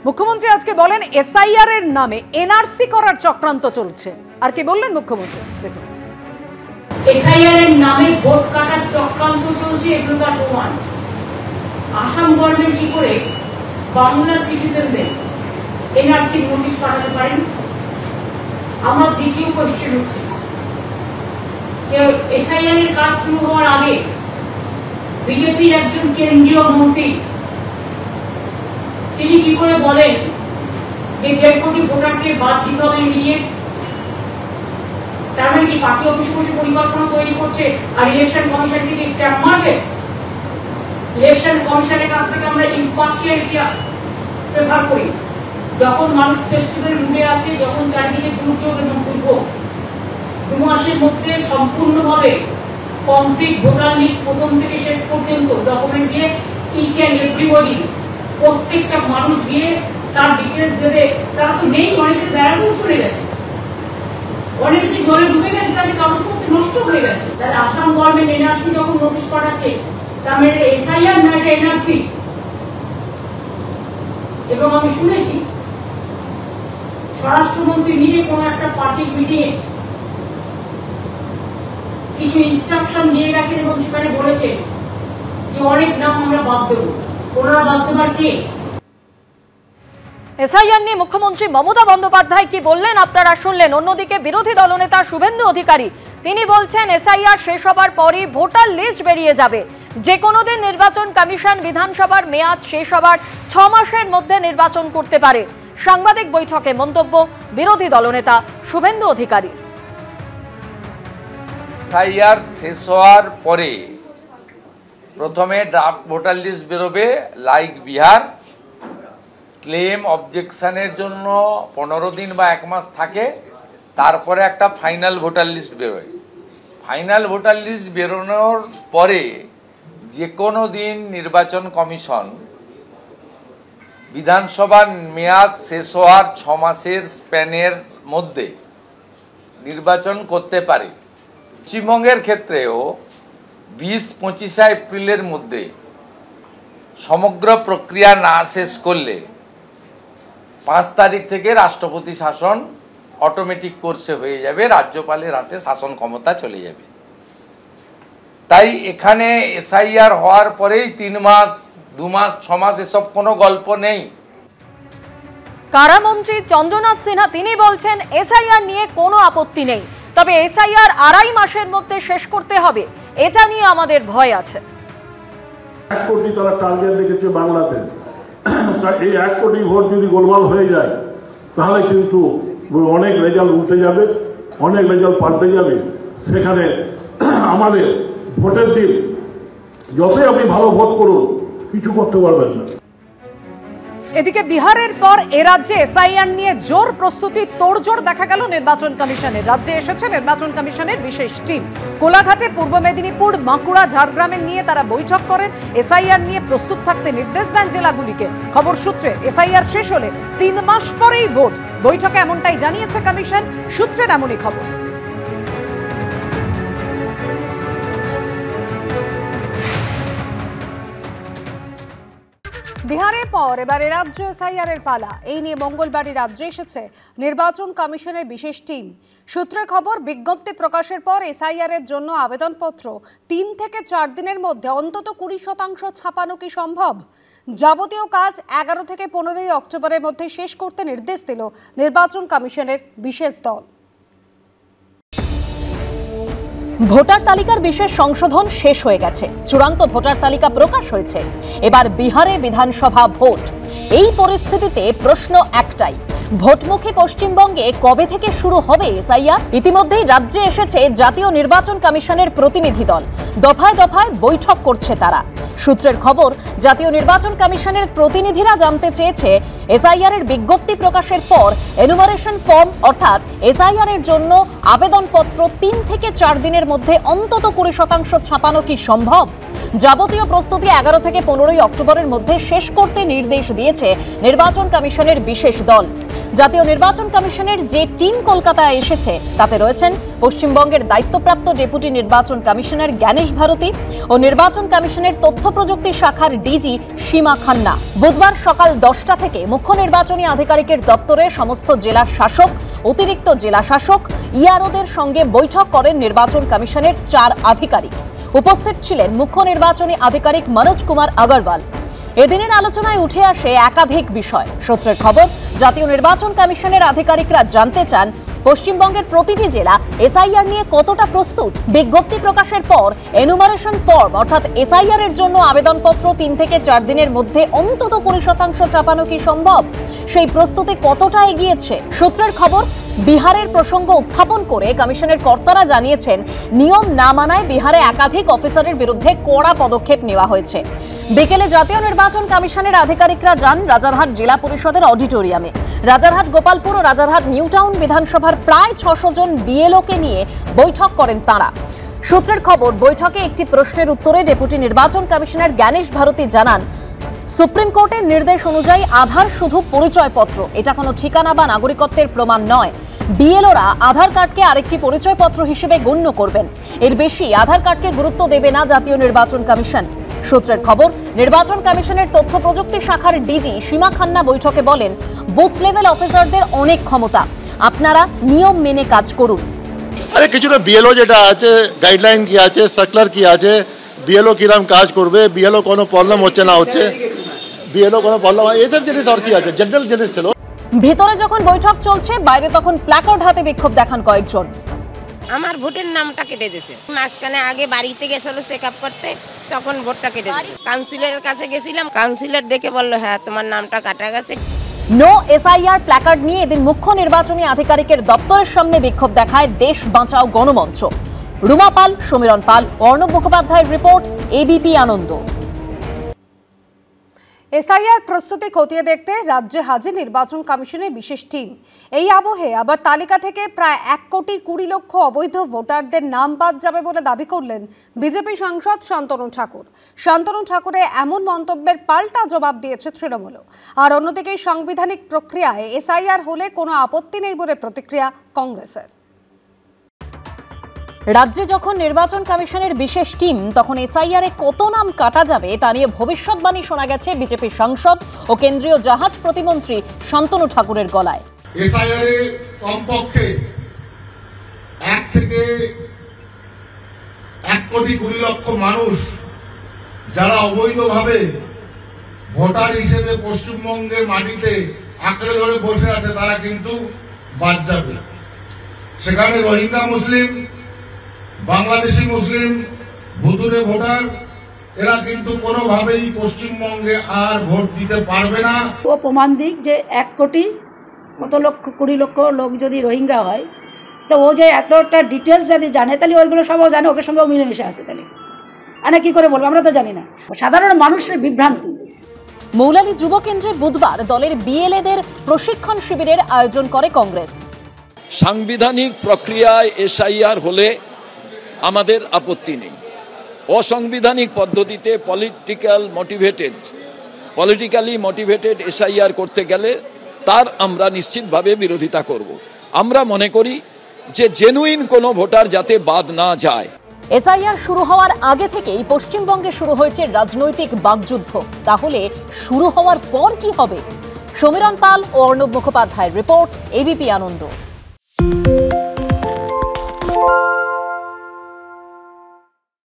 মুখ্যমন্ত্রী আজকে বলেন এসআইআর এর নামে এনআরসি করার চক্রান্ত চলছে। আর কি বললেন মুখ্যমন্ত্রী দেখুন। এসআইআর এর নামে ভোট কাটার চক্রান্ত চলছে, এগুলো তার প্রমাণ। আসাম গভর্নমেন্ট কি করে বাংলার সিটিজেনদের এনআরসি নোটিশ পাঠাতে পারেন? আমার দ্বিতীয় কোয়েশ্চেন হচ্ছে যে এসআইআর এর কাজ শুরু হওয়ার আগে বিজেপির একজন কেন্দ্রীয় মন্ত্রী তিনি কি করে বলেন যে 1.5 কোটি ভোটারকে বাদ দিতে হবে ইমিডিয়েট? তার মানে কি পার্টি অফিসে বসে পরিকল্পনা তৈরি করছে আর ইলেকশন কমিশন থেকে স্ট্যাম্প মারবে? ইলেকশন কমিশনের কাছ থেকে আমরা ইম্পার্শিয়ালিটি প্রেফার করি। যখন মানুষ ফেস্টিভ্যাল মুডে আছে, যখন চারিদিকে দুর্যোগ এবং দুর্ভোগ, 2 মাসের মধ্যে সম্পূর্ণভাবে কমপ্লিট ভোটার লিস্ট প্রথম থেকে শেষ পর্যন্ত ডকুমেন্ট দিয়ে ইচ অ্যান্ড এভরিবডি প্রত্যেকটা মানুষ গিয়ে তার ডিটেলস দেবে। তারা তো নেই, অনেকে বেড়াতেও চলে গেছে, অনেকে জলে ডুবে গেছে, তাদের কাগজপত্র নষ্ট হয়ে গেছে। তাহলে আসাম গভর্নমেন্ট এনআরসি যখন নোটিশ পাঠাচ্ছে, তার মানে এটা এসআইআর না এটা এনআরসি? এবং আমি শুনেছি স্বরাষ্ট্রমন্ত্রী নিজে কোনো একটা পার্টি মিটিংয়ে কিছু ইনস্ট্রাকশন দিয়ে গেছেন এবং সেখানে বলেছে যে অনেক নাম আমরা বাদ দেবো। ওনারা বাদ দেবার কে? এসআইআর নিয়ে মুখ্যমন্ত্রী মমতা বন্দ্যোপাধ্যায় কি বললেন আপনারা শুনলেন। অন্যদিকে বিরোধী দলনেতা শুভেন্দু অধিকারী তিনি বলছেন এসআইআর শেষ হবার পরই ভোটার লিস্ট বেরিয়ে যাবে। যে কোনো দিন নির্বাচন কমিশন বিধানসভার মেয়াদ শেষ হবার 6 মাসের মধ্যে নির্বাচন করতে পারে। সাংবাদিক বৈঠকে মন্তব্য বিরোধী দলনেতা শুভেন্দু অধিকারী। এসআইআর শেষ হওয়ার পরে প্রথমে ড্রাফট ভোটার লিস্ট বেরোবে, লাইক বিহার। ক্লেম অবজেকশনের জন্য 15 দিন বা 1 মাস থাকে, তারপরে একটা ফাইনাল ভোটার লিস্ট বেরোয়। ফাইনাল ভোটার লিস্ট বেরোনোর পরে যে কোনো দিন নির্বাচন কমিশন বিধানসভার মেয়াদ শেষ হওয়ার 6 মাসের স্প্যানের মধ্যে নির্বাচন করতে পারে। পশ্চিমবঙ্গের ক্ষেত্রেও 20-25 এপ্রিলের মধ্যে সমগ্র প্রক্রিয়া না শেষ করলে 5 তারিখ থেকে রাষ্ট্রপতি শাসন অটোমেটিক কোর্সে হয়ে যাবে, রাজ্যপালের হাতে শাসন ক্ষমতা চলে যাবে। তাই এখানে এসআইআর হওয়ার পরেই 3 মাস, 2 মাস, 6 মাস এসব কোনো গল্প নেই। কারামন্ত্রী চন্দ্রনাথ সিনহা তিনি বলছেন এসআইআর নিয়ে কোনো আপত্তি নেই, তবে এসআইআর 2.5 মাসের মধ্যে শেষ করতে হবে, এটা নিয়ে আমাদের ভয় আছে। 1 কোটি তারা টার্গেট রেখেছে বাংলাতে। এই 1 কোটি ভোট যদি গোলমাল হয়ে যায় তাহলে কিন্তু অনেক রেজাল্ট উঠে যাবে, অনেক রেজাল্ট পাল্টে যাবে। সেখানে আমাদের ভোটের দিন যতই আপনি ভালো ভোট করুন কিছু করতে পারবেন না। এদিকে বিহারের পর এ রাজ্যে এসআইআর নিয়ে জোর প্রস্তুতি, তোড়জোড় দেখা গেল নির্বাচন কমিশনের। রাজ্যে এসেছে নির্বাচন কমিশনের বিশেষ টিম। কোলাঘাটে, পূর্ব মেদিনীপুর, বাঁকুড়া, ঝাড়গ্রামে নিয়ে তারা বৈঠক করেন। এসআইআর নিয়ে প্রস্তুত থাকতে নির্দেশ দেন জেলাগুলিকে। খবর সূত্রে এসআইআর শেষ হলে 3 মাস পরেই ভোট। বৈঠকে এমনটাই জানিয়েছে কমিশন। সূত্রের এমনই খবর। বিহারের পর এবারে রাজ্য এসআইআর এর পালা। এই নিয়ে মঙ্গলবারই রাজ্যে এসেছে নির্বাচন কমিশনের বিশেষ টিম। সূত্রের খবর, বিজ্ঞপ্তি প্রকাশের পর এসআইআর এর জন্য আবেদনপত্র 3 থেকে 4 দিনের মধ্যে অন্তত 20% ছাপানো কি সম্ভব? যাবতীয় কাজ 11 থেকে 15 অক্টোবরের মধ্যে শেষ করতে নির্দেশ দিল নির্বাচন কমিশনের বিশেষ দল। ভোটার তালিকার বিশেষ সংশোধন শেষ হয়ে গেছে, চূড়ান্ত ভোটার তালিকা প্রকাশ হয়েছে। এবার বিহারে বিধানসভা ভোট। এই পরিস্থিতিতে প্রশ্ন একটাই, ভোটমুখী পশ্চিমবঙ্গে কবে থেকে শুরু হবে এসআইআর? ইতিমধ্যেই রাজ্যে এসেছে জাতীয় নির্বাচন কমিশনের প্রতিনিধি দল। দফায় দফায় বৈঠক করছে তারা। সূত্রের খবর, জাতীয় নির্বাচন কমিশনের প্রতিনিধিরা জানতে চেয়েছে এসআইআর এর বিজ্ঞপ্তি প্রকাশের পর এনুমারেশন ফর্ম অর্থাৎ এসআইআর এর জন্য আবেদনপত্র 3 থেকে 4 দিনের মধ্যে অন্তত 20% ছাপানো কি সম্ভব? যাবতীয় প্রস্তুতি 11 থেকে 15 অক্টোবরের মধ্যে শেষ করতে নির্দেশ দিয়েছে নির্বাচন কমিশনের বিশেষ দল। জাতীয় নির্বাচন কমিশনের যে টিম কলকাতায় এসেছে তাতে রয়েছেন পশ্চিমবঙ্গের দায়িত্বপ্রাপ্ত ডেপুটি নির্বাচন কমিশনার জ্ঞানেশ ভারতী ও নির্বাচন কমিশনের তথ্য প্রযুক্তি শাখার ডিজি সীমা খান্না। বুধবার সকাল 10টা থেকে মুখ্য নির্বাচনী আধিকারিকের দপ্তরে সমস্ত জেলা শাসক, অতিরিক্ত জেলা শাসক, ইআরওদের সঙ্গে বৈঠক করেন নির্বাচন কমিশনের 4 আধিকারিক। উপস্থিত ছিলেন মুখ্য নির্বাচনী আধিকারিক মনোজ কুমার আগরওয়াল। এদিনের আলোচনায় উঠে আসে একাধিক বিষয়। সূত্রের খবর, জাতীয় নির্বাচন কমিশনের আধিকারিকরা জানতে চান পশ্চিমবঙ্গের প্রতিটি জেলা এসআইআর নিয়ে কতটা প্রস্তুত। বিজ্ঞপ্তি প্রকাশের পর এনুমারেশন ফর্ম অর্থাৎ এসআইআর এর জন্য আবেদনপত্র 3 থেকে 4 দিনের মধ্যে অন্তত 20% চাপানো কি সম্ভব? সেই প্রস্তুতি কতটা এগিয়েছে? সূত্রের খবর, বিহারের প্রসঙ্গ উত্থাপন করে কমিশনের কর্তারা জানিয়েছেন নিয়ম না মানায় বিহারে একাধিক অফিসারের বিরুদ্ধে কড়া পদক্ষেপ নেওয়া হয়েছে। বিকেলে জাতীয় নির্বাচন কমিশনের আধিকারিকরা যান রাজারহাট জেলা পরিষদের অডিটোরিয়ামে। রাজারহাট, গোপালপুর ও রাজারহাট নিউ টাউন বিধানসভার প্রায় 600 জন বিএলওকে নিয়ে বৈঠক করেন তাঁরা। সূত্রের খবর, বৈঠকে একটি প্রশ্নের উত্তরে ডেপুটি নির্বাচন কমিশনার জ্ঞানেশ ভারতী জানান, সুপ্রিম কোর্টের নির্দেশ অনুযায়ী আধার শুধু পরিচয়পত্র, এটা কোনো ঠিকানা বা নাগরিকত্বের প্রমাণ নয়। বিএলওরা আধার কার্ডকে আরেকটি পরিচয়পত্র হিসেবে গণ্য করবেন। এর বেশি আধার কার্ডকে গুরুত্ব দেবে না জাতীয় নির্বাচন কমিশন। সূত্রের খবর, নির্বাচন কমিশনের তথ্য প্রযুক্তি শাখার ডিজি সীমা খান্না বৈঠকে বলেন, বুথ লেভেল অফিসারদের অনেক ক্ষমতা, আপনারা নিয়ম মেনে কাজ করুন। আরে কিছুটা বিএলও যেটা আছে, গাইডলাইন কি আছে, সার্কুলার কি আছে, বিএলও কিরম কাজ করবে, বিএলও কোনো প্রবলেম হচ্ছে না হচ্ছে, বিএলও কোনো প্রবলেম এইসব জিনিস আর কি আছে, জেনারেল জিনিস ছিল। ভিতরে যখন বৈঠক চলছে, বাইরে তখন প্ল্যাকার্ড হাতে বিক্ষোভ দেখান কয়েকজন। আমার ভোটের নামটা কেটে দিয়েছে। মাসখানে আগে বাড়িতে গেছিল চেক আপ করতে, তখন ভোটটা কেটে দিয়েছে। কাউন্সিলরের কাছে গেছিলাম, কাউন্সিলর দেখে বললো হ্যাঁ তোমার নামটা কাটা গেছে। নো এসআইআর প্ল্যাকার্ড নিয়ে এদিন মুখ্য নির্বাচনী আধিকারিকের দপ্তরের সামনে বিক্ষোভ দেখায় দেশ বাঁচাও গণমঞ্চ। রুমা পাল, সমীরণ পাল, অর্ণব মুখোপাধ্যায়ের রিপোর্ট, এবিপি আনন্দ। এসআইআর প্রস্তুতি খতিয়ে দেখতে রাজ্যে হাজির নির্বাচন কমিশনের বিশেষ টিম। এই আবহে আবার তালিকা থেকে প্রায় 1,20,00,000 অবৈধ ভোটারদের নাম বাদ যাবে বলে দাবি করলেন বিজেপি সাংসদ শান্তনু ঠাকুর। শান্তনু ঠাকুরের এমন মন্তব্যের পাল্টা জবাব দিয়েছে তৃণমূল। আর অন্যদিকে সাংবিধানিক প্রক্রিয়ায় এসআইআর হলে কোনো আপত্তি নেই বলে প্রতিক্রিয়া কংগ্রেসের। রাজ্যে যখন নির্বাচন কমিশনের বিশেষ টিম, তখন এসআইআর এ কত নাম কাটা যাবে তা নিয়ে ভবিষ্যৎবাণী শোনা গেছে বিজেপি সাংসদ ও কেন্দ্রীয় জাহাজ প্রতিমন্ত্রী শান্তনু ঠাকুরের গলায়। এসআইআর এ কমপক্ষে 1 থেকে 1,20,00,000 মানুষ যারা অবৈধভাবে ভোটার হিসেবে পশ্চিমবঙ্গের মাটিতে আঁকড়ে ধরে বসে আছে তারা কিন্তু বাদ যাবে। সেখানে রোহিঙ্গা মুসলিম, বাংলাদেশি মুসলিম, ভুতুরে ভোটার, এরা কিন্তু কোনোভাবেই পশ্চিমবঙ্গে আর ভোট দিতে পারবে না। ও প্রমাণ দিক যে 1,20,00,000 লোক যদি রোহিঙ্গা হয়, তো ও যে এতটা ডিটেলস যদি জানে, তাহলে ওইগুলো সবও জানে, ওকে সঙ্গেও মিলেমিশে আসে। তাহলে আরে কি করে বলবো, আমরা তো জানি না। সাধারণ মানুষের বিভ্রান্তি। মৌলালী যুব কেন্দ্রে বুধবার দলের বিএলএদের প্রশিক্ষণ শিবিরের আয়োজন করে কংগ্রেস। সাংবিধানিক প্রক্রিয়ায় এসআইআর হলে আমাদের আপত্তি নেই। অসাংবিধানিক পদ্ধতিতে পলিটিক্যালি মোটিভেটেড এসআইআর করতে গেলে তার আমরা নিশ্চিতভাবে বিরোধিতা করব। আমরা মনে করি যে জেনুইন কোনো ভোটার যাতে বাদ না যায়। এসআইআর শুরু হওয়ার আগে থেকেই পশ্চিমবঙ্গে শুরু হয়েছে রাজনৈতিক বাকযুদ্ধ। তাহলে শুরু হওয়ার পর কি হবে? সমীরণ পাল ও অর্ণব মুখোপাধ্যায়ের রিপোর্ট, এবিপি আনন্দ।